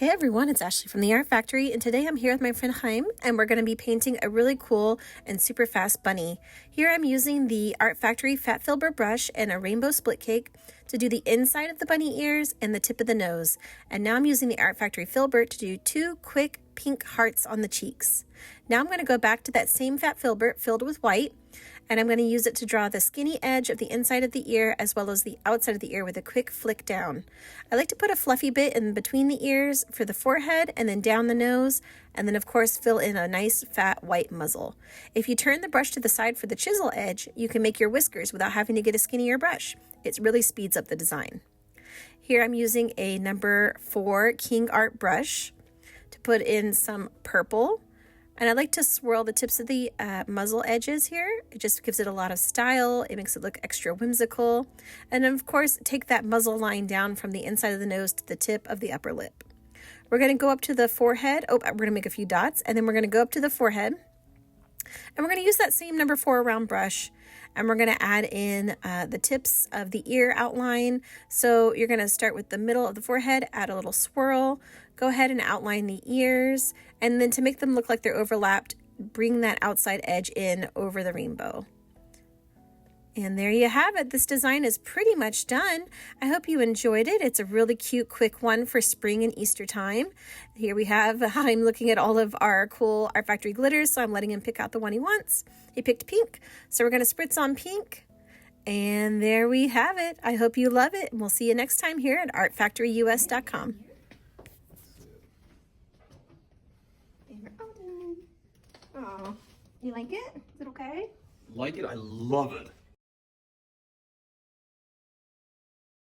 Hey everyone, it's Ashley from the Art Factory, and today I'm here with my friend Chaim, and we're going to be painting a really cool and super fast bunny. Here I'm using the Art Factory Fat Filbert brush and a rainbow split cake to do the inside of the bunny ears and the tip of the nose. And now I'm using the Art Factory Filbert to do two quick pink hearts on the cheeks. Now I'm going to go back to that same Fat Filbert filled with white, and I'm going to use it to draw the skinny edge of the inside of the ear as well as the outside of the ear with a quick flick down. I like to put a fluffy bit in between the ears for the forehead and then down the nose, and then of course fill in a nice fat white muzzle. If you turn the brush to the side for the chisel edge, you can make your whiskers without having to get a skinnier brush. It really speeds up the design. Here I'm using a number 4 Kingart brush to put in some purple. And I like to swirl the tips of the muzzle edges here. It just gives it a lot of style. It makes it look extra whimsical. And of course, take that muzzle line down from the inside of the nose to the tip of the upper lip. We're going to go up to the forehead. We're going to make a few dots. And then we're going to go up to the forehead. And we're going to use that same number 4 round brush. And we're going to add in the tips of the ear outline. So you're going to start with the middle of the forehead, add a little swirl, go ahead and outline the ears. And then to make them look like they're overlapped, bring that outside edge in over the rainbow. And there you have it. This design is pretty much done. I hope you enjoyed it. It's a really cute, quick one for spring and Easter time. Here we have, I'm looking at all of our cool Art Factory glitters, so I'm letting him pick out the one he wants. He picked pink, so we're going to spritz on pink. And there we have it. I hope you love it, and we'll see you next time here at artfactoryus.com. Oh, you like it? Is it okay? Like it? I love it.